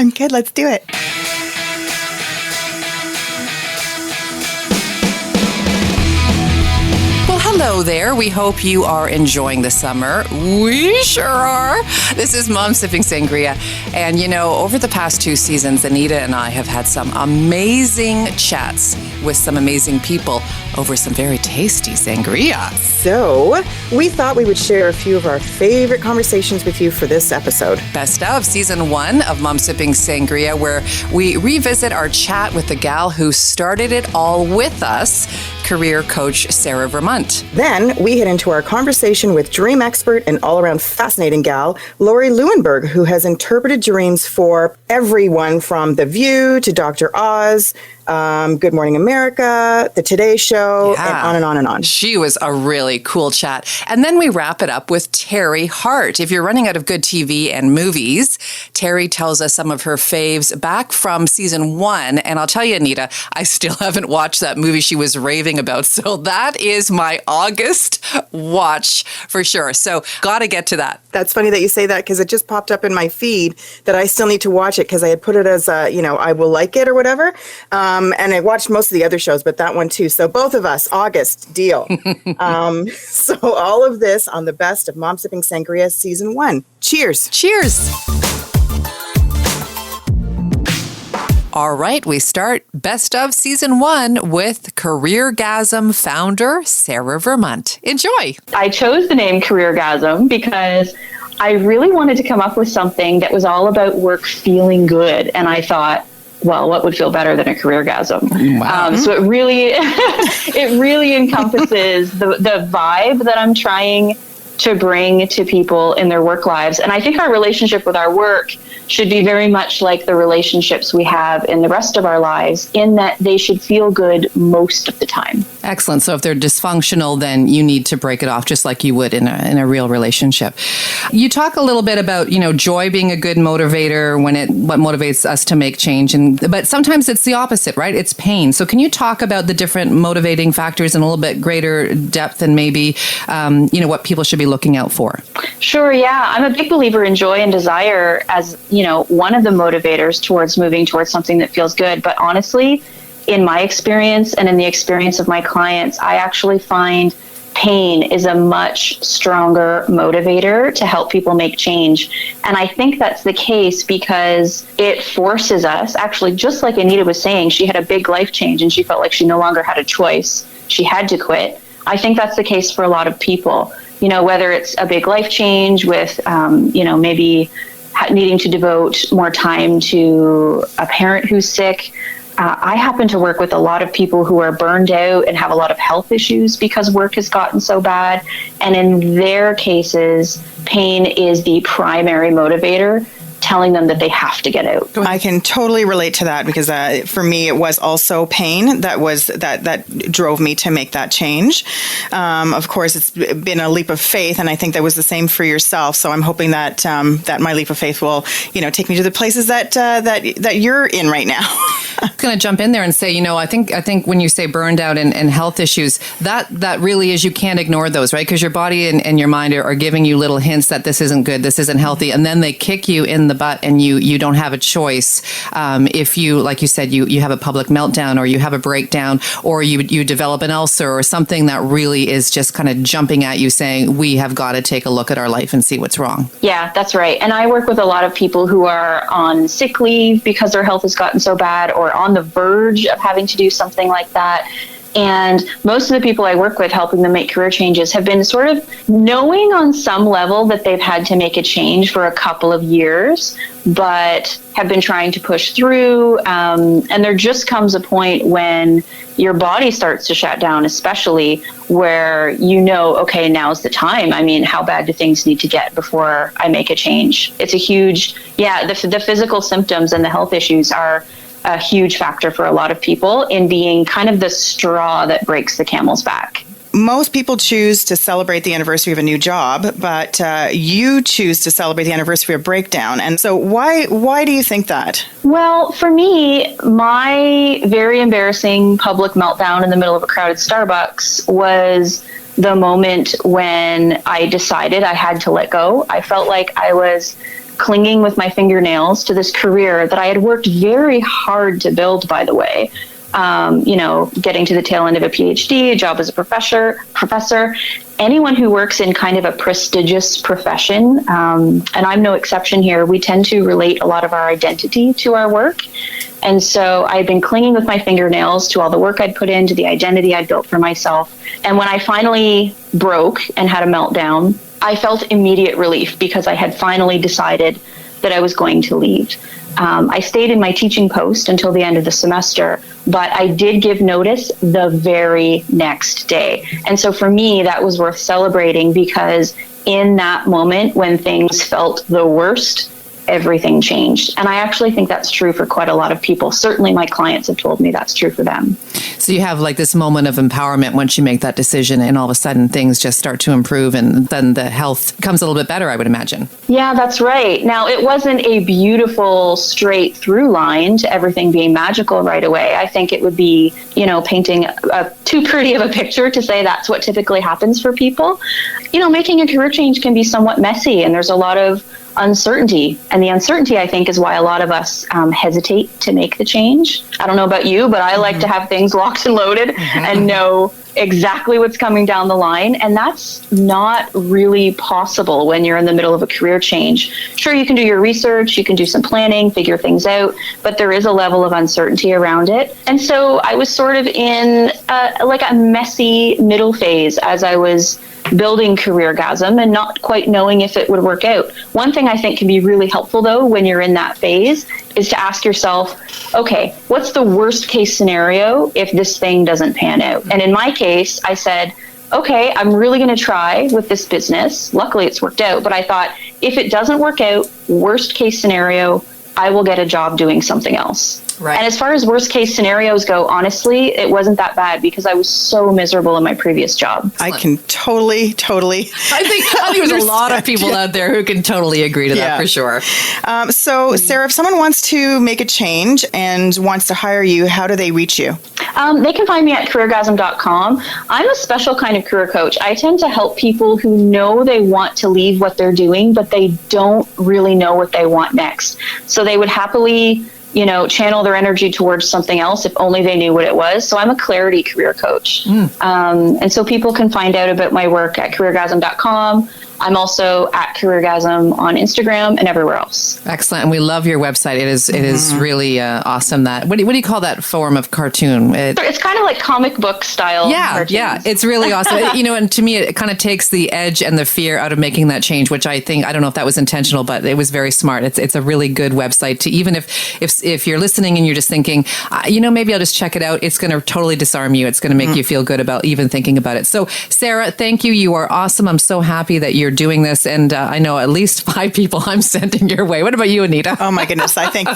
I'm good. Let's do it. Hello there. We hope you are enjoying the summer. We sure are. This is Mom Sipping Sangria. And you know, over the past 2 seasons, Anita and I have had some amazing chats with some amazing people over some very tasty sangria. So we thought we would share a few of our favorite conversations with you for this episode. Best of Season 1 of Mom Sipping Sangria, where we revisit our chat with the gal who started it all with us, career coach Sarah Vermont. Then we head into our conversation with dream expert and all-around fascinating gal, Lori Leuenberg, who has interpreted dreams for everyone from The View to Dr. Oz, Good Morning America, The Today Show, and on and on and on. She was a really cool chat. And then we wrap it up with Terry Hart. If you're running out of good TV and movies, Terry tells us some of her faves back from Season 1. And I'll tell you, Anita, I still haven't watched that movie she was raving about. So that is my August watch for sure. So gotta get to that. That's funny that you say that because it just popped up in my feed that I still need to watch it because I had put it as, I will like it or whatever. And I watched most of the other shows, but that one too. So both of us, August, deal. So all of this on the best of Mom Sipping Sangria Season 1. Cheers. Cheers. All right, we start Best of Season 1 with CareerGasm founder Sarah Vermont. Enjoy. I chose the name CareerGasm because I really wanted to come up with something that was all about work feeling good. And I thought, well, what would feel better than a CareerGasm? Wow. So it really, it really encompasses the vibe that I'm trying to bring to people in their work lives. And I think our relationship with our work should be very much like the relationships we have in the rest of our lives, in that they should feel good most of the time. Excellent. So if they're dysfunctional, then you need to break it off just like you would in a real relationship. You talk a little bit about, joy being a good motivator what motivates us to make change. But sometimes it's the opposite, right? It's pain. So can you talk about the different motivating factors in a little bit greater depth and maybe, what people should be looking out for? Sure. Yeah. I'm a big believer in joy and desire as, one of the motivators towards moving towards something that feels good. But honestly, in my experience and in the experience of my clients, I actually find pain is a much stronger motivator to help people make change. And I think that's the case because it forces us, actually, just like Anita was saying, she had a big life change and she felt like she no longer had a choice. She had to quit. I think that's the case for a lot of people. Whether it's a big life change with, maybe needing to devote more time to a parent who's sick. I happen to work with a lot of people who are burned out and have a lot of health issues because work has gotten so bad. And in their cases, pain is the primary motivator, telling them that they have to get out. I can totally relate to that because for me, it was also pain that drove me to make that change. Of course, it's been a leap of faith, and I think that was the same for yourself. So I'm hoping that that my leap of faith will, take me to the places that you're in right now. I'm going to jump in there and say, I think when you say burned out and health issues, that really is, you can't ignore those, right? Because your body and your mind are giving you little hints that this isn't good, this isn't healthy, and then they kick you in the butt and you don't have a choice. If you, like you said, you have a public meltdown or you have a breakdown or you develop an ulcer or something that really is just kind of jumping at you saying, we have got to take a look at our life and see what's wrong. Yeah, that's right. And I work with a lot of people who are on sick leave because their health has gotten so bad or on the verge of having to do something like that. And most of the people I work with helping them make career changes have been sort of knowing on some level that they've had to make a change for a couple of years, but have been trying to push through. And there just comes a point when your body starts to shut down, especially where okay, now's the time. I mean, how bad do things need to get before I make a change? It's a huge, the physical symptoms and the health issues are a huge factor for a lot of people in being kind of the straw that breaks the camel's back. Most people choose to celebrate the anniversary of a new job, but you choose to celebrate the anniversary of breakdown. And so why do you think that? Well, for me, my very embarrassing public meltdown in the middle of a crowded Starbucks was the moment when I decided I had to let go. I felt like I was clinging with my fingernails to this career that I had worked very hard to build, by the way. Getting to the tail end of a PhD, a job as a professor, anyone who works in kind of a prestigious profession, and I'm no exception here, we tend to relate a lot of our identity to our work. And so I'd been clinging with my fingernails to all the work I'd put into the identity I'd built for myself. And when I finally broke and had a meltdown, I felt immediate relief because I had finally decided that I was going to leave. I stayed in my teaching post until the end of the semester, but I did give notice the very next day. And so for me, that was worth celebrating because in that moment when things felt the worst, everything changed. And I actually think that's true for quite a lot of people. Certainly my clients have told me that's true for them. So you have like this moment of empowerment once you make that decision, and all of a sudden things just start to improve, and then the health comes a little bit better, I would imagine. Yeah, that's right. Now, it wasn't a beautiful straight through line to everything being magical right away. I think it would be, painting too pretty of a picture to say that's what typically happens for people. Making a career change can be somewhat messy, and there's a lot of uncertainty. And the uncertainty, I think, is why a lot of us hesitate to make the change. I don't know about you, but I like to have things locked and loaded and know exactly what's coming down the line. And that's not really possible when you're in the middle of a career change. Sure, you can do your research, you can do some planning, figure things out, but there is a level of uncertainty around it. And so I was sort of in a messy middle phase as I was building CareerGasm and not quite knowing if it would work out. One thing I think can be really helpful, though, when you're in that phase is to ask yourself, okay, what's the worst case scenario if this thing doesn't pan out? And in my case, I said, okay, I'm really going to try with this business. Luckily, it's worked out. But I thought, if it doesn't work out, worst case scenario, I will get a job doing something else. Right. And as far as worst case scenarios go, honestly, it wasn't that bad because I was so miserable in my previous job. I can totally. I think there's a lot of people out there who can totally agree to that for sure. So, Sarah, if someone wants to make a change and wants to hire you, how do they reach you? They can find me at careergasm.com. I'm a special kind of career coach. I tend to help people who know they want to leave what they're doing, but they don't really know what they want next. So they would happily channel their energy towards something else if only they knew what it was. So I'm a clarity career coach. And so people can find out about my work at careergasm.com. I'm also at CareerGasm on Instagram and everywhere else. Excellent. And we love your website. It is really awesome. That what do you call that form of cartoon? It's kind of like comic book style. Cartoons. Yeah. It's really awesome. And to me, it kind of takes the edge and the fear out of making that change, which I don't know if that was intentional, but it was very smart. It's a really good website to, even if you're listening and you're just thinking, maybe I'll just check it out. It's going to totally disarm you. It's going to make you feel good about even thinking about it. So Sarah, thank you. You are awesome. I'm so happy that you're doing this, and I know at least 5 people I'm sending your way. What about you, Anita? Oh my goodness, I think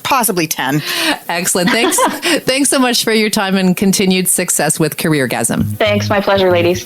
possibly 10. Excellent. Thanks so much for your time and continued success with CareerGasm. Thanks, my pleasure, ladies.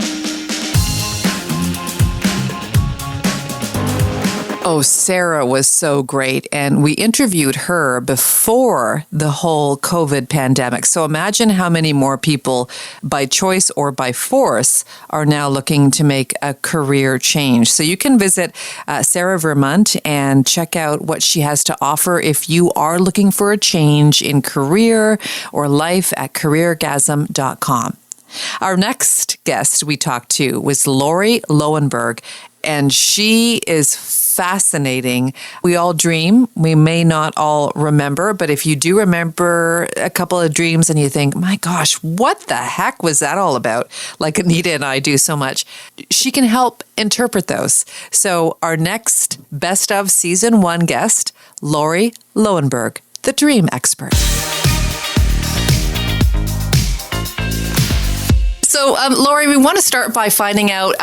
Oh, Sarah was so great. And we interviewed her before the whole COVID pandemic. So imagine how many more people, by choice or by force, are now looking to make a career change. So you can visit Sarah Vermont and check out what she has to offer if you are looking for a change in career or life at careergasm.com. Our next guest we talked to was Lori Lowenberg, and she is fascinating. We all dream. We may not all remember, but if you do remember a couple of dreams and you think, my gosh, what the heck was that all about? Like Anita and I do so much. She can help interpret those. So our next Best of Season 1 guest, Lori Lowenberg, the dream expert. So, Lori, we want to start by finding out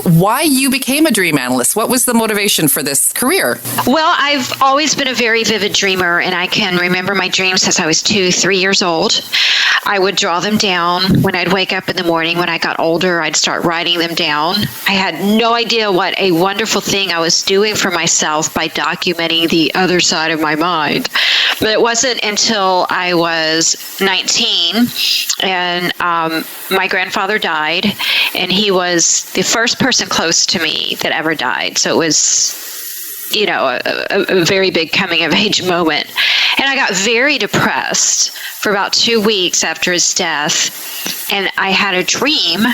why you became a dream analyst. What was the motivation for this career? Well, I've always been a very vivid dreamer, and I can remember my dreams since I was 2-3 years old. I would draw them down when I'd wake up in the morning. When I got older, I'd start writing them down. I had no idea what a wonderful thing I was doing for myself by documenting the other side of my mind. But it wasn't until I was 19 and my grandfather died, and he was the first person close to me that ever died. So it was a very big coming of age moment. And I got very depressed for about 2 weeks after his death. And I had a dream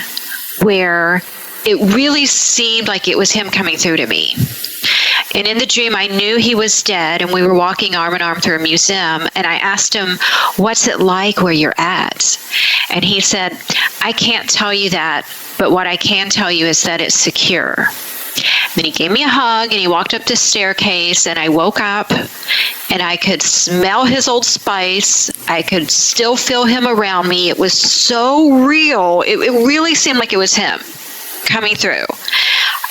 where it really seemed like it was him coming through to me. And in the dream, I knew he was dead, and we were walking arm in arm through a museum, and I asked him, "What's it like where you're at?" And he said, "I can't tell you that, but what I can tell you is that it's secure." Then he gave me a hug, and he walked up the staircase, and I woke up, and I could smell his Old Spice. I could still feel him around me. It was so real. It really seemed like it was him coming through.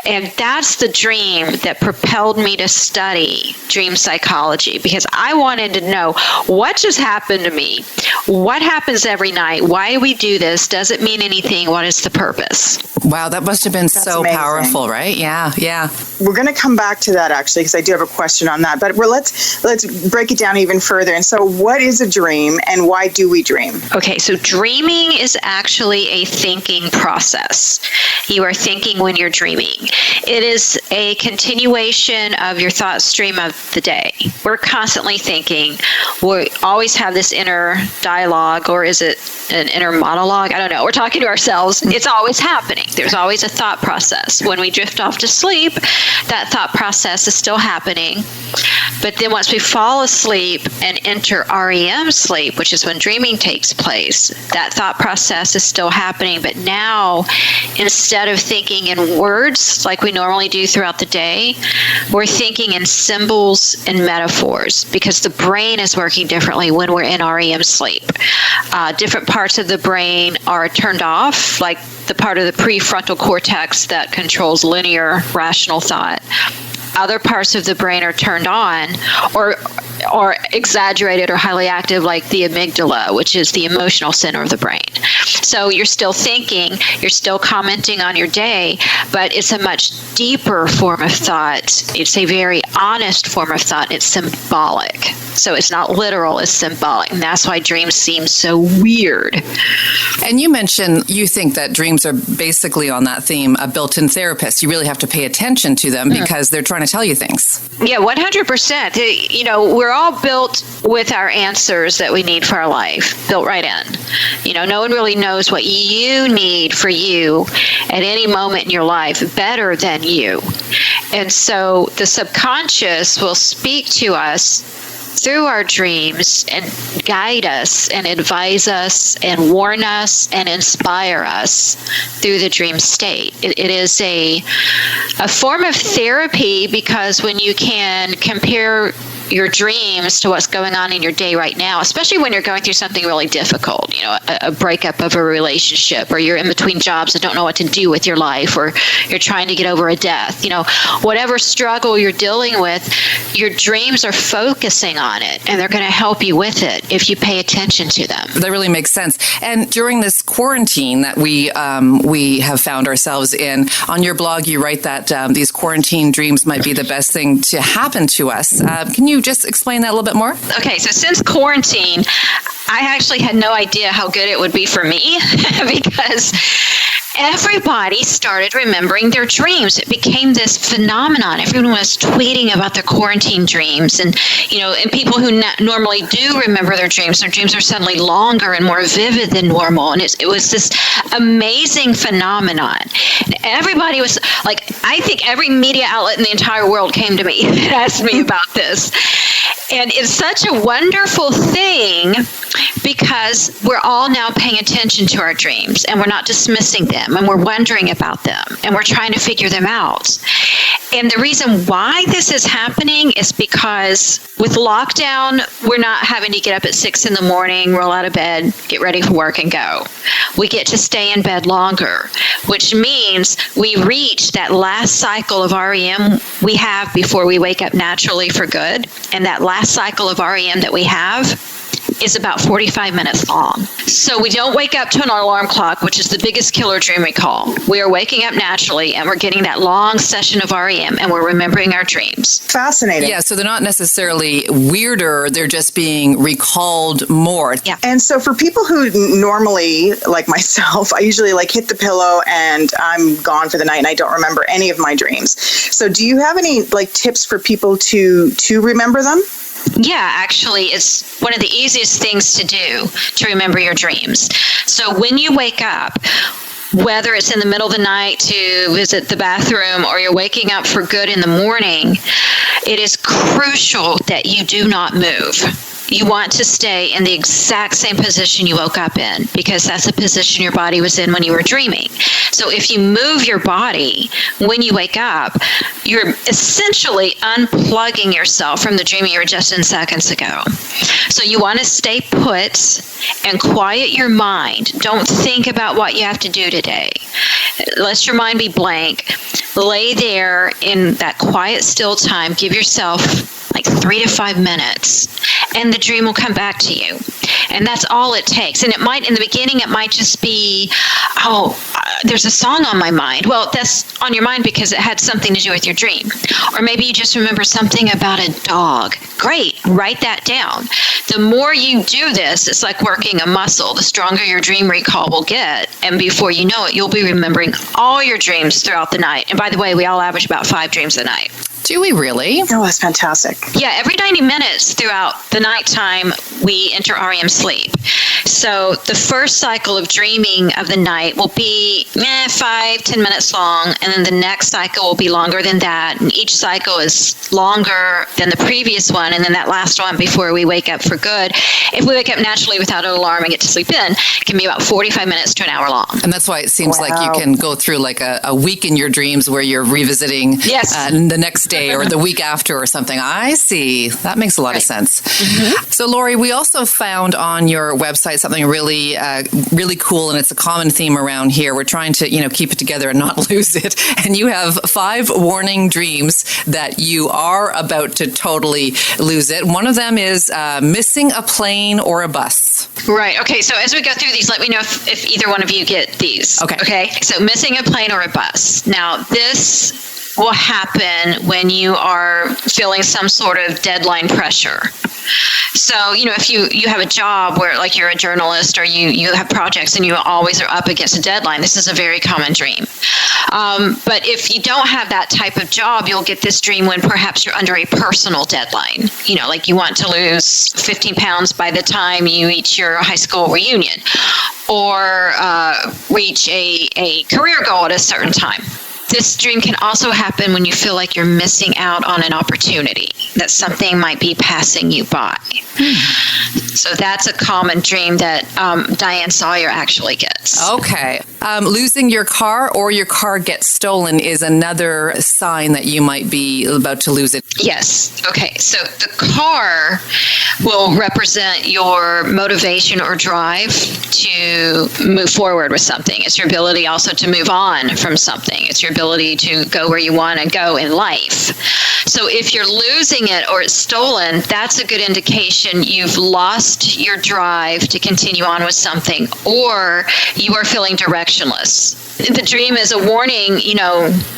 And that's the dream that propelled me to study dream psychology, because I wanted to know what just happened to me. What happens every night? Why do we do this? Does it mean anything? What is the purpose? Wow, that must have been so amazing. powerful, right? Yeah. We're going to come back to that actually, because I do have a question on that. But let's break it down even further. And so, what is a dream, and why do we dream? Okay, so dreaming is actually a thinking process. You are thinking when you're dreaming. It is a continuation of your thought stream of the day. We're constantly thinking. We always have this inner dialogue, or is it an inner monologue? I don't know. We're talking to ourselves. It's always happening. There's always a thought process. When we drift off to sleep, that thought process is still happening. But then once we fall asleep and enter REM sleep, which is when dreaming takes place, that thought process is still happening. But now, instead of thinking in words like we normally do throughout the day, we're thinking in symbols and metaphors, because the brain is working differently when we're in REM sleep. Different parts of the brain are turned off, like the part of the prefrontal cortex that controls linear rational thought. Other parts of the brain are turned on or exaggerated or highly active, like the amygdala, which is the emotional center of the brain. So you're still thinking, you're still commenting on your day, but it's a much deeper form of thought. It's a very honest form of thought. It's symbolic. So it's not literal, it's symbolic. And that's why dreams seem so weird. And you mentioned you think that dreams are basically on that theme a built-in therapist. You really have to pay attention to them because they're trying to tell you things. Yeah, 100%. We're all built with our answers that we need for our life, built right in. No one really knows what you need for you at any moment in your life better than you. And so the subconscious will speak to us through our dreams and guide us and advise us and warn us and inspire us through the dream state. It is a form of therapy, because when you can compare your dreams to what's going on in your day right now, especially when you're going through something really difficult, a breakup of a relationship, or you're in between jobs and don't know what to do with your life, or you're trying to get over a death, whatever struggle you're dealing with, your dreams are focusing on it, and they're going to help you with it if you pay attention to them. That really makes sense. And during this quarantine that we have found ourselves in, on your blog, you write that these quarantine dreams might be the best thing to happen to us. Can you just explain that a little bit more? Okay, so since quarantine, I actually had no idea how good it would be for me because everybody started remembering their dreams. It became this phenomenon. Everyone was tweeting about their quarantine dreams, and and people who normally do remember their dreams are suddenly longer and more vivid than normal. And it was this amazing phenomenon. And everybody was like, I think every media outlet in the entire world came to me and asked me about this. And it's such a wonderful thing because we're all now paying attention to our dreams, and we're not dismissing them, and we're wondering about them, and we're trying to figure them out. And the reason why this is happening is because with lockdown, we're not having to get up at 6 a.m, roll out of bed, get ready for work and go. We get to stay in bed longer, which means we reach that last cycle of REM we have before we wake up naturally for good. And that last cycle of REM that we have is about 45 minutes long. So we don't wake up to an alarm clock, which is the biggest killer dream recall. We are waking up naturally, and we're getting that long session of REM, and we're remembering our dreams. Fascinating. Yeah, so they're not necessarily weirder, they're just being recalled more. Yeah. And so for people who normally, like myself, I usually like hit the pillow and I'm gone for the night and I don't remember any of my dreams. So do you have any like tips for people to remember them? Yeah, actually, it's one of the easiest things to do to remember your dreams. So when you wake up, whether it's in the middle of the night to visit the bathroom or you're waking up for good in the morning, it is crucial that you do not move. You want to stay in the exact same position you woke up in, because that's the position your body was in when you were dreaming. So if you move your body when you wake up, you're essentially unplugging yourself from the dream you were just in seconds ago. So you want to stay put and quiet your mind. Don't think about what you have to do today. Let your mind be blank. Lay there in that quiet, still time. Give yourself like 3 to 5 minutes, and the dream will come back to you. And that's all it takes. And it might, in the beginning, it might just be, there's a song on my mind. Well, that's on your mind because it had something to do with your dream. Or maybe you just remember something about a dog. Great, write that down. The more you do this, it's like working a muscle. The stronger your dream recall will get. And before you know it, you'll be remembering all your dreams throughout the night. And by the way, we all average about 5 dreams a night. Do we really? Oh, that's fantastic. Yeah, every 90 minutes throughout the nighttime, we enter REM sleep. So the first cycle of dreaming of the night will be 5-10 minutes long, and then the next cycle will be longer than that. And each cycle is longer than the previous one, and then that last one before we wake up for good. If we wake up naturally without an alarm and get to sleep in, it can be about 45 minutes to an hour long. And that's why it seems like you can go through like a week in your dreams where you're revisiting the next day or the week after or something. I see. That makes a lot of sense. Mm-hmm. So, Lori, we also found on your website something really, really cool, and it's a common theme around here. We're trying to, keep it together and not lose it. And you have 5 warning dreams that you are about to totally lose it. One of them is missing a plane or a bus. Right. Okay. So as we go through these, let me know if either one of you get these. Okay. So missing a plane or a bus. Now, this will happen when you are feeling some sort of deadline pressure. So, if you have a job where like you're a journalist or you have projects and you always are up against a deadline, this is a very common dream. But if you don't have that type of job, you'll get this dream when perhaps you're under a personal deadline. Like you want to lose 15 pounds by the time you reach your high school reunion or reach a career goal at a certain time. This dream can also happen when you feel like you're missing out on an opportunity, that something might be passing you by. So that's a common dream that Diane Sawyer actually gets. Okay. Losing your car or your car gets stolen is another sign that you might be about to lose it. Yes. Okay. So the car will represent your motivation or drive to move forward with something. It's your ability also to move on from something. It's your ability to go where you want to go in life. So if you're losing it or it's stolen, that's a good indication you've lost your drive to continue on with something, or you are feeling directionless. The dream is a warning,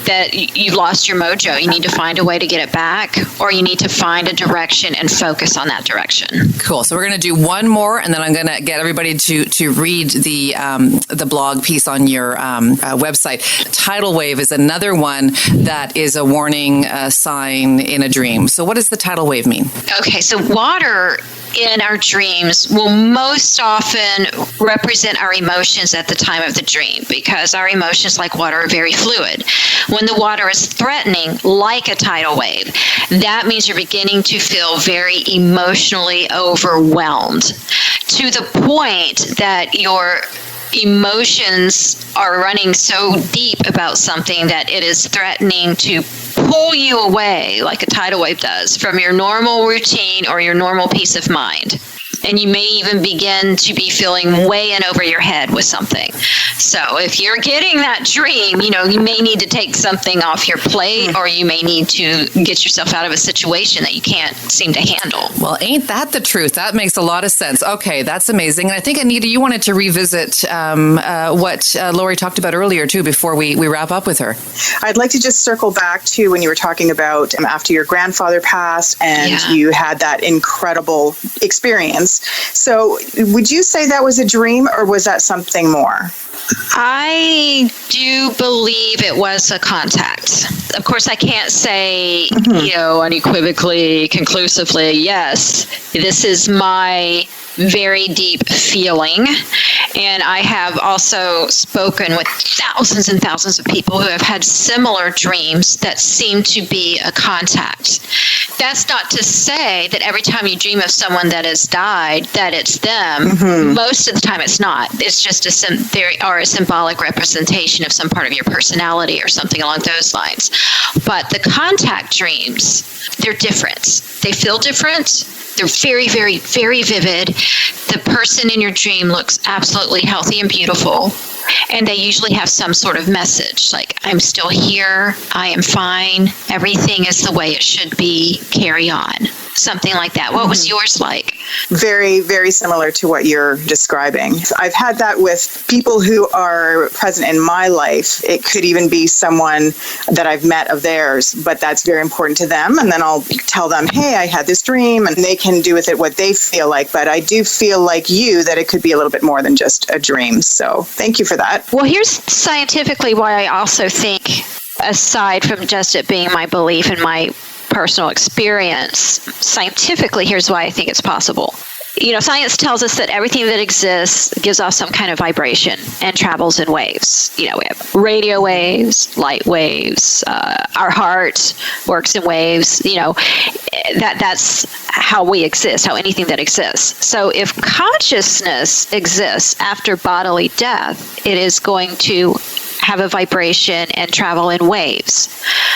that you've lost your mojo. You need to find a way to get it back, or you need to find a direction and focus on that direction. Cool. So we're going to do one more, and then I'm going to get everybody to read the blog piece on your website. Tidal wave is another one that is a warning sign in a dream. So what does the tidal wave mean? Okay, so water in our dreams will most often represent our emotions at the time of the dream, because our emotions, like water, are very fluid. When the water is threatening, like a tidal wave, that means you're beginning to feel very emotionally overwhelmed to the point that your emotions are running so deep about something that it is threatening to pull you away, like a tidal wave does, from your normal routine or your normal peace of mind. And you may even begin to be feeling way in over your head with something. So if you're getting that dream, you may need to take something off your plate, or you may need to get yourself out of a situation that you can't seem to handle. Well, ain't that the truth? That makes a lot of sense. Okay, that's amazing. And I think, Anita, you wanted to revisit what Lori talked about earlier, too, before we wrap up with her. I'd like to just circle back to when you were talking about after your grandfather passed and you had that incredible experience. So would you say that was a dream, or was that something more? I do believe it was a contact. Of course, I can't say, unequivocally, conclusively, yes, this is my very deep feeling. And I have also spoken with thousands and thousands of people who have had similar dreams that seem to be a contact. That's not to say that every time you dream of someone that has died, that it's them. Most of the time it's not. It's just they are a symbolic representation of some part of your personality or something along those lines. But the contact dreams, they're different. They feel different. They're very, very, very vivid. The person in your dream looks absolutely healthy and beautiful. And they usually have some sort of message, like, I'm still here, I am fine, everything is the way it should be, carry on. Something like that. What was yours like? Very, very similar to what you're describing. I've had that with people who are present in my life. It could even be someone that I've met of theirs, but that's very important to them. And then I'll tell them, hey, I had this dream, and they can do with it what they feel like. But I do feel like you that it could be a little bit more than just a dream. So thank you for that. Well, here's scientifically why I also think, aside from just it being my belief and my personal experience, scientifically, here's why I think it's possible. Science tells us that everything that exists gives off some kind of vibration and travels in waves. We have radio waves, light waves, our heart works in waves, that's how we exist, how anything that exists. So if consciousness exists after bodily death, it is going to have a vibration and travel in waves.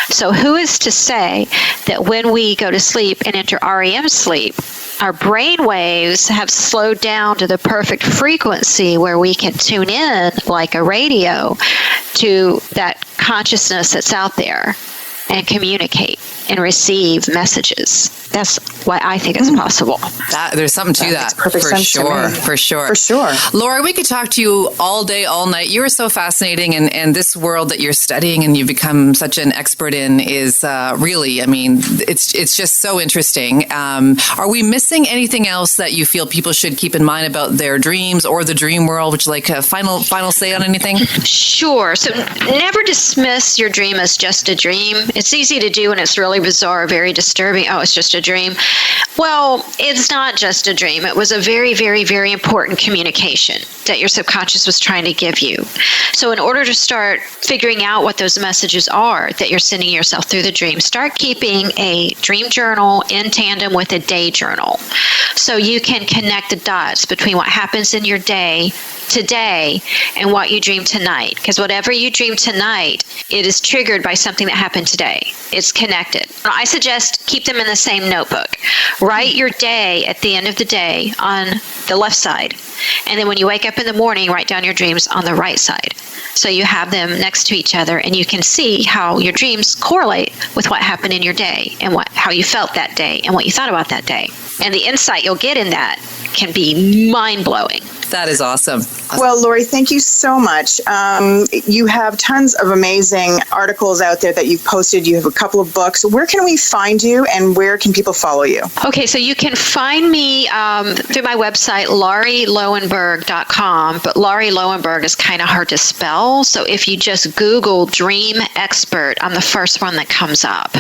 So who is to say that when we go to sleep and enter REM sleep, our brain waves have slowed down to the perfect frequency where we can tune in like a radio to that consciousness that's out there and communicate and receive messages. That's why I think it's possible. There's something to that, for sure. For sure. Laura, we could talk to you all day, all night. You are so fascinating, and this world that you're studying and you've become such an expert in is really, it's just so interesting. Are we missing anything else that you feel people should keep in mind about their dreams or the dream world? Would you like a final say on anything? Sure. So never dismiss your dream as just a dream. It's easy to do, and it's really bizarre, very disturbing. Oh, it's just a dream. Well, it's not just a dream. It was a very, very, very important communication that your subconscious was trying to give you. So in order to start figuring out what those messages are that you're sending yourself through the dream, start keeping a dream journal in tandem with a day journal, so you can connect the dots between what happens in your day today and what you dream tonight. Because whatever you dream tonight, it is triggered by something that happened today. It's connected. I suggest keep them in the same notebook. Write your day at the end of the day on the left side. And then when you wake up in the morning, write down your dreams on the right side. So you have them next to each other, and you can see how your dreams correlate with what happened in your day and how you felt that day and what you thought about that day. And the insight you'll get in that can be mind-blowing. That is awesome. Well, Lori, thank you so much. You have tons of amazing articles out there that you've posted. You have a couple of books. Where can we find you, and where can people follow you? Okay, so you can find me through my website, LaurieLowenberg.com, but Laurie Lowenberg is kind of hard to spell. So if you just Google Dream Expert, I'm the first one that comes up.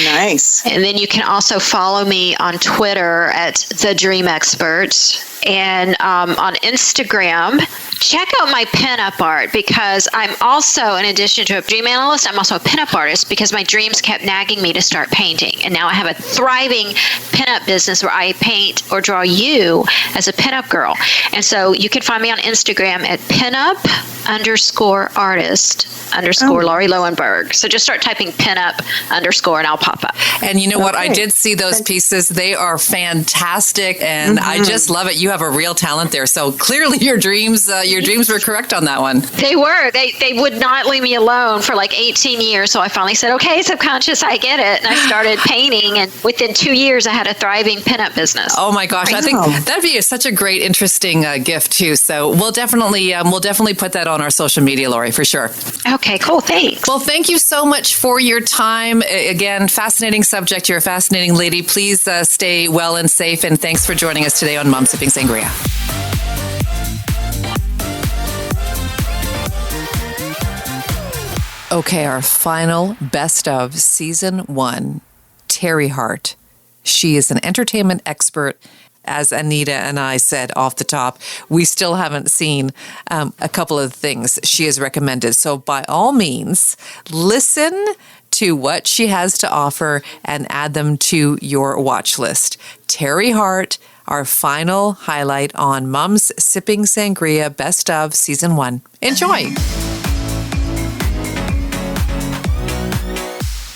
Nice. And then you can also follow me on Twitter at The Dream Expert. And on Instagram, check out my pinup art, because I'm also, in addition to a dream analyst, I'm also a pinup artist, because my dreams kept nagging me to start painting. And now I have a thriving pinup business where I paint or draw you as a pinup girl. And so you can find me on Instagram at pinup_artist_Laurie Lowenberg. So just start typing pinup_ and I'll pop up. And you know what? I did see those pieces. They are fantastic. And I just love it. You have a real talent there. So clearly your dreams were correct on that one. They were. They would not leave me alone for like 18 years. So I finally said, okay, subconscious, I get it. And I started painting. And within 2 years, I had a thriving pinup business. Oh my gosh. I think that'd be such a great, interesting gift too. So we'll definitely put that on our social media, Laurie, for sure. Okay, cool. Thanks. Well, thank you so much for your time. Again, fascinating subject. You're a fascinating lady. Please stay well and safe. And thanks for joining us today on Mom Sipping Sangria. Okay, our final best of season 1, Terry Hart. She is an entertainment expert. As Anita and I said off the top, we still haven't seen a couple of things she has recommended. So by all means, listen to what she has to offer and add them to your watch list. Terry Hart, our final highlight on Mom's Sipping Sangria Best of Season 1. Enjoy.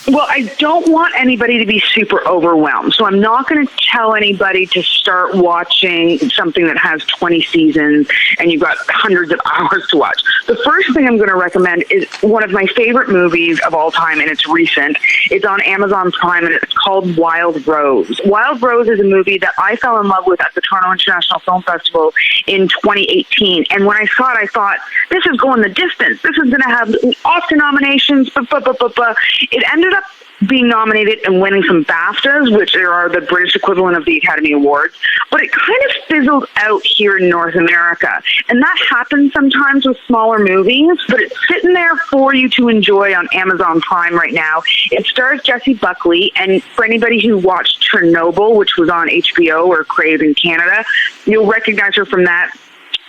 Well, I don't want anybody to be super overwhelmed, so I'm not going to tell anybody to start watching something that has 20 seasons and you've got hundreds of hours to watch. The first thing I'm going to recommend is one of my favorite movies of all time, and it's recent. It's on Amazon Prime, and it's called Wild Rose. Wild Rose is a movie that I fell in love with at the Toronto International Film Festival in 2018, and when I saw it, I thought, this is going the distance. This is going to have Oscar nominations, It ended up being nominated and winning some BAFTAs, which are the British equivalent of the Academy Awards, but it kind of fizzled out here in North America. And that happens sometimes with smaller movies, but it's sitting there for you to enjoy on Amazon Prime right now. It stars Jessie Buckley, and for anybody who watched Chernobyl, which was on HBO or Crave in Canada, you'll recognize her from that.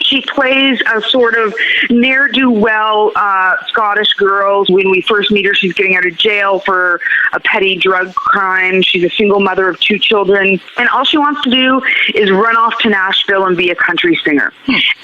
She plays a sort of ne'er-do-well Scottish girl. When we first meet her, she's getting out of jail for a petty drug crime. She's a single mother of 2 children. And all she wants to do is run off to Nashville and be a country singer.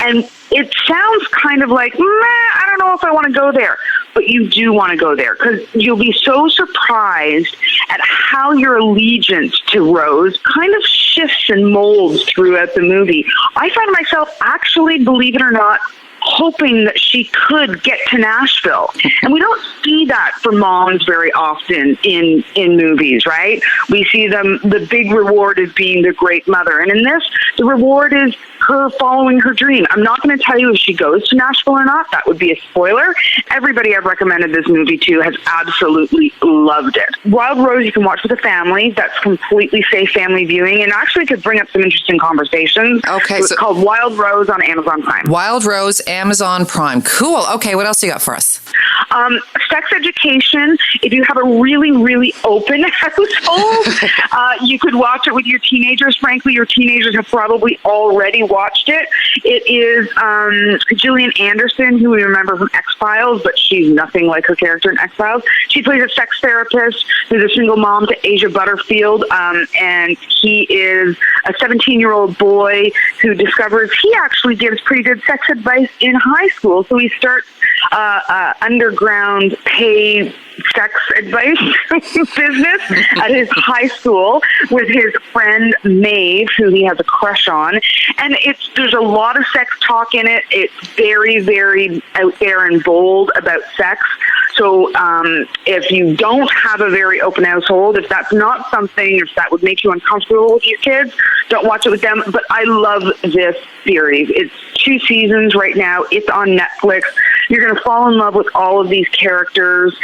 And it sounds kind of like, I don't know if I want to go there. But you do want to go there, because you'll be so surprised at how your allegiance to Rose kind of shifts and molds throughout the movie. I find myself actually, believe it or not, hoping that she could get to Nashville. And we don't see that for moms very often in movies, right? We see them, the big reward is being the great mother. And in this, the reward is her following her dream. I'm not going to tell you if she goes to Nashville or not. That would be a spoiler. Everybody I've recommended this movie to has absolutely loved it. Wild Rose you can watch with a family. That's completely safe family viewing, and actually could bring up some interesting conversations. Okay. So it's called Wild Rose on Amazon Prime. Wild Rose, Amazon Prime. Cool. Okay, what else you got for us? Sex education. If you have a really, really open household, you could watch it with your teenagers. Frankly, your teenagers have probably already watched it. It is Gillian Anderson, who we remember from X-Files, but she's nothing like her character in X-Files. She plays a sex therapist who's a single mom to Asia Butterfield, and he is a 17-year-old boy who discovers he actually gives pretty good sex advice in high school. So he starts underground pay sex advice business at his high school with his friend Maeve, who he has a crush on. And there's a lot of sex talk in it. It's very, very out there and bold about sex. So if you don't have a very open household, if that's not something, if that would make you uncomfortable with these kids, don't watch it with them. But I love this series. It's 2 seasons right now. It's on Netflix. You're going to fall in love with all of these characters.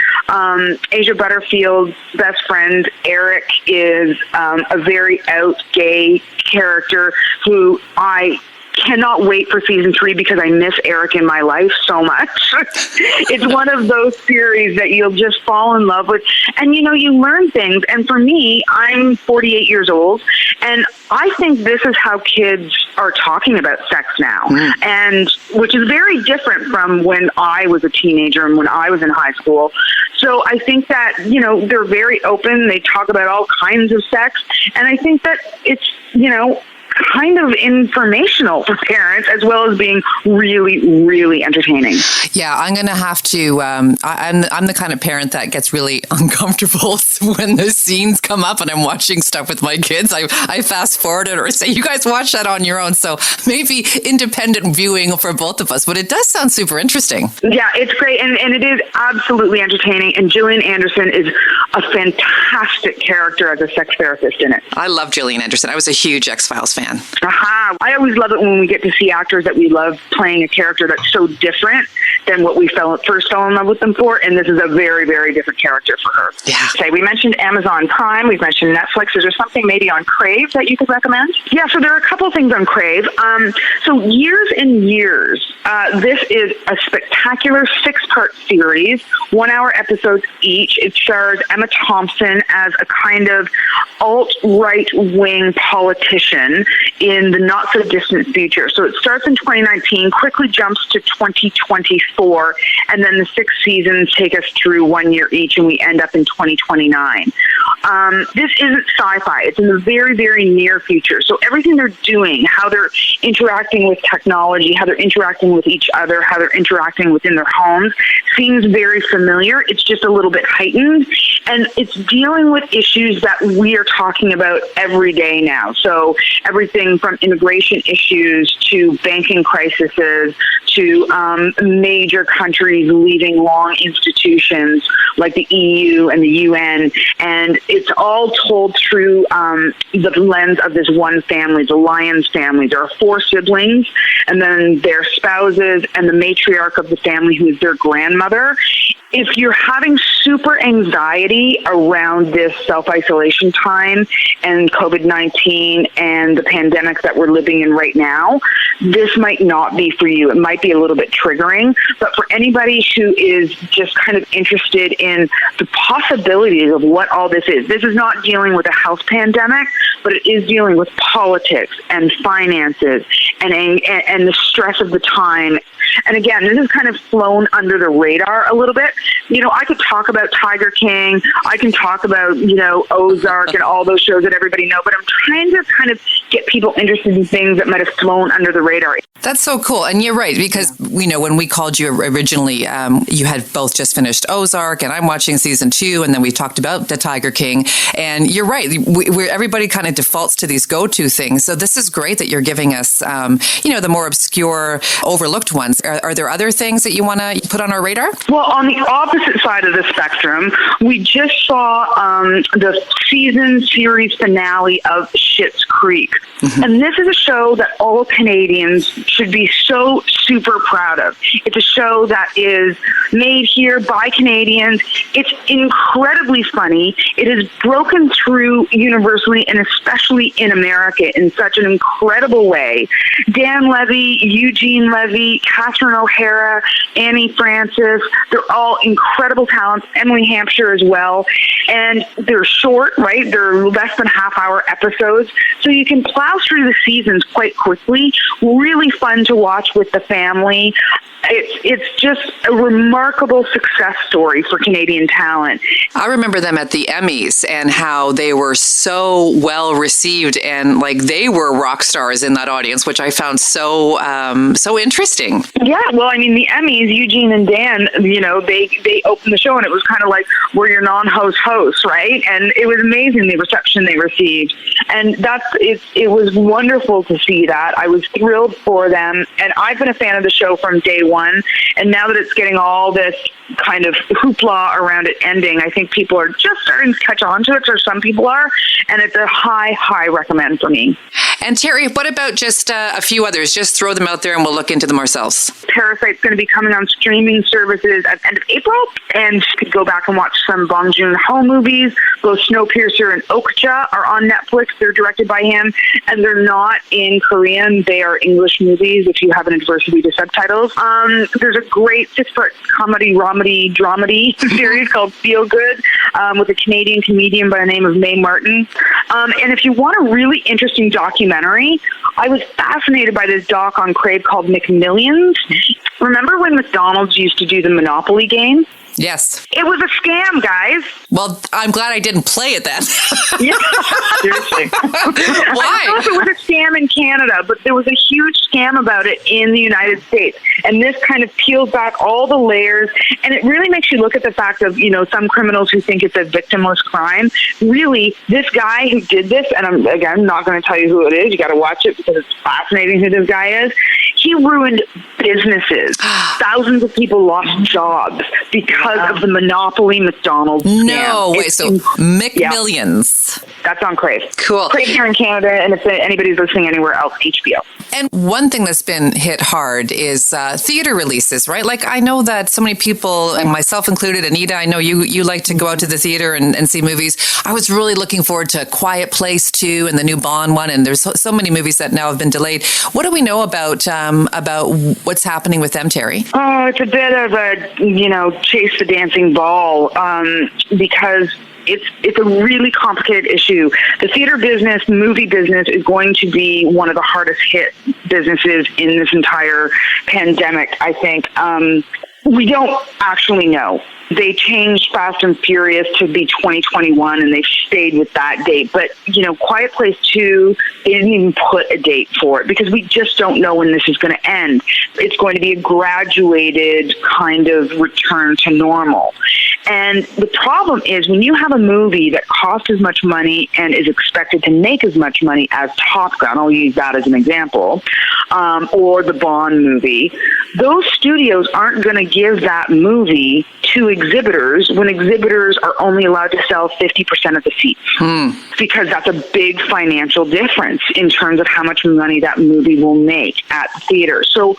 Asia Butterfield's best friend, Eric, is a very out gay character who I cannot wait for season 3 because I miss Eric in my life so much. It's one of those series that you'll just fall in love with. And, you learn things. And for me, I'm 48 years old, and I think this is how kids are talking about sex now, and which is very different from when I was a teenager and when I was in high school. So I think that, they're very open. They talk about all kinds of sex. And I think that it's, kind of informational for parents as well as being really, really entertaining. Yeah, I'm going to have to, I'm the kind of parent that gets really uncomfortable when the scenes come up and I'm watching stuff with my kids. I fast forward it or say, you guys watch that on your own. So maybe independent viewing for both of us, but it does sound super interesting. Yeah, it's great. And it is absolutely entertaining. And Gillian Anderson is a fantastic character as a sex therapist in it. I love Gillian Anderson. I was a huge X-Files fan. Aha. I always love it when we get to see actors that we love playing a character that's so different than what we first fell in love with them for. And this is a very, very different character for her. Yeah. Okay, we mentioned Amazon Prime. We've mentioned Netflix. Is there something maybe on Crave that you could recommend? Yeah, so there are a couple things on Crave. So Years and Years. This is a spectacular 6-part series, 1-hour episodes each. It stars Emma Thompson as a kind of alt-right wing politician in the not-so-distant future. So it starts in 2019, quickly jumps to 2024, and then the 6 seasons take us through 1 year each, and we end up in 2029. This isn't sci-fi. It's in the very, very near future. So everything they're doing, how they're interacting with technology, how they're interacting with each other, how they're interacting within their homes, seems very familiar. It's just a little bit heightened, and it's dealing with issues that we are talking about every day now. So everything from immigration issues to banking crises to major countries leaving long institutions like the EU and the UN. And it's all told through the lens of this one family, the Lyons family. There are 4 siblings, and then their spouses and the matriarch of the family, who is their grandmother. If you're having super anxiety around this self-isolation time and COVID-19 and the pandemic that we're living in right now, this might not be for you. It might be a little bit triggering, but for anybody who is just kind of interested in the possibilities of what all this is not dealing with a health pandemic, but it is dealing with politics and finances and the stress of the time. And again, this is kind of flown under the radar a little bit. I could talk about Tiger King. I can talk about, Ozark and all those shows that everybody know, but I'm trying to kind of get people interested in things that might have flown under the radar. That's so cool. And you're right, because, when we called you originally, you had both just finished Ozark, and I'm watching season 2, and then we talked about the Tiger King. And you're right, everybody kind of defaults to these go-to things. So this is great that you're giving us, the more obscure, overlooked ones. Are there other things that you want to put on our radar? Well, on the opposite side of the spectrum, we just saw the season series finale of Schitt's Creek. Mm-hmm. And this is a show that all Canadians should be so super proud of. It's a show that is made here by Canadians. It's incredibly funny. It is broken through universally and especially in America in such an incredible way. Dan Levy, Eugene Levy, Catherine O'Hara, Annie Francis, they're all incredible talents. Emily Hampshire as well. And they're short, right? They're less than half-hour episodes. So you can plow through the seasons quite quickly. Really fun to watch with the family. It's just a remarkable success story for Canadian talent. I remember them at the Emmys and how they were so well received, and they were rock stars in that audience, which I found so interesting. Yeah, well, the Emmys, Eugene and Dan, they opened the show, and it was kind of like, we're your non-host hosts, right? And it was amazing, the reception they received. And it was wonderful to see that. I was thrilled for them, and I've been a fan fan of the show from day one. And now that it's getting all this kind of hoopla around it ending, I think people are just starting to catch on to it, or some people are, and it's a high recommend for me. And Terry, what about just a few others? Just throw them out there and we'll look into them ourselves. Parasite's going to be coming on streaming services at the end of April, and you could go back and watch some Bong Joon-ho movies. Both Snowpiercer and Okja are on Netflix. They're directed by him, and they're not in Korean. They are English movies if you have an adversity to subtitles. There's a great 6-part comedy, dramedy series called Feel Good with a Canadian comedian by the name of Mae Martin. And if you want a really interesting documentary, I was fascinated by this doc on Crave called McMillions. Remember when McDonald's used to do the Monopoly game? Yes. It was a scam, guys. Well, I'm glad I didn't play it then. Yeah, seriously. Why? I don't know if it was a scam in Canada, but there was a huge scam about it in the United States. And this kind of peels back all the layers, and it really makes you look at the fact of, some criminals who think it's a victimless crime. Really, this guy who did this, and I'm not going to tell you who it is. You got to watch it because it's fascinating who this guy is. He ruined businesses. Thousands of people lost jobs because of the Monopoly McDonald's scam. No way. So McMillions. Yeah. That's on Crave. Cool. Crave here in Canada, and if anybody's listening anywhere else, HBO. And one thing that's been hit hard is theater releases, right? Like, I know that so many people, and myself included, Anita, I know you like to go out to the theater and see movies. I was really looking forward to Quiet Place 2 and the new Bond one, and there's so many movies that now have been delayed. What do we know about what's happening with them, Terry? Oh, it's a bit of a, chase the dancing ball, because it's a really complicated issue. The theater business, movie business, is going to be one of the hardest hit businesses in this entire pandemic, I think. We don't actually know. They changed Fast and Furious to be 2021, and they've stayed with that date. But, Quiet Place 2, they didn't even put a date for it because we just don't know when this is going to end. It's going to be a graduated kind of return to normal. And the problem is when you have a movie that costs as much money and is expected to make as much money as Top Gun, I'll use that as an example, or the Bond movie, those studios aren't going to give that movie to exhibitors when exhibitors are only allowed to sell 50% of the seats. Because that's a big financial difference in terms of how much money that movie will make at the theater. So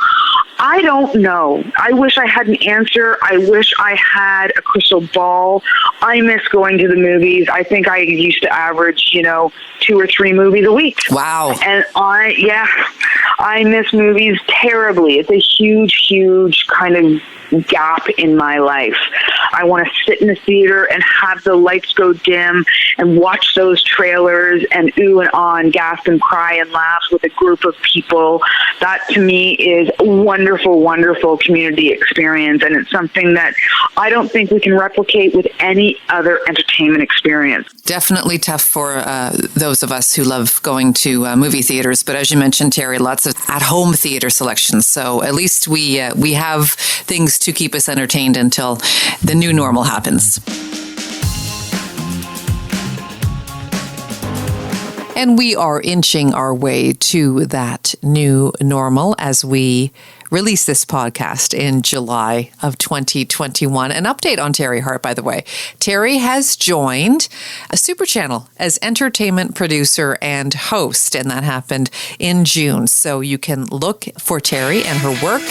I don't know. I wish I had an answer. I wish I had a crystal ball. I miss going to the movies. I think I used to average, 2 or 3 movies a week. Wow. And I miss movies terribly. It's a huge kind of gap in my life. I want to sit in the theater and have the lights go dim and watch those trailers and ooh and ah and gasp and cry and laugh with a group of people. That to me is a wonderful community experience, and it's something that I don't think we can replicate with any other entertainment experience. Definitely tough for those of us who love going to movie theaters, but as you mentioned, Terry, lots of at-home theater selections. So at least we have things to keep us entertained until the new normal happens. And we are inching our way to that new normal as we release this podcast in July of 2021. An update on Terry Hart, by the way. Terry has joined a super channel as entertainment producer and host, and that happened in June. So you can look for Terry and her work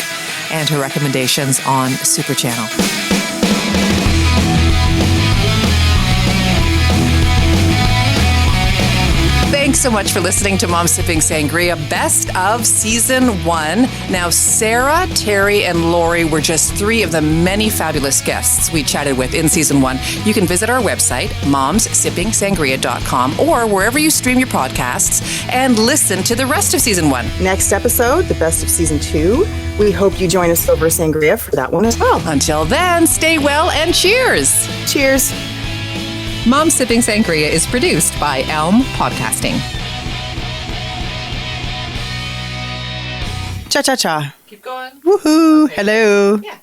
and her recommendations on Super Channel. Thanks so much for listening to Mom Sipping Sangria, best of season 1. Now, Sarah, Terry, and Lori were just 3 of the many fabulous guests we chatted with in season 1. You can visit our website, momssipping.sangria.com, or wherever you stream your podcasts, and listen to the rest of season 1. Next episode, the best of season 2. We hope you join us over Sangria for that one as well. Until then, stay well and cheers. Cheers. Mom Sipping Sangria is produced by Elm Podcasting. Cha-cha-cha. Keep going. Woohoo. Okay. Hello. Yeah.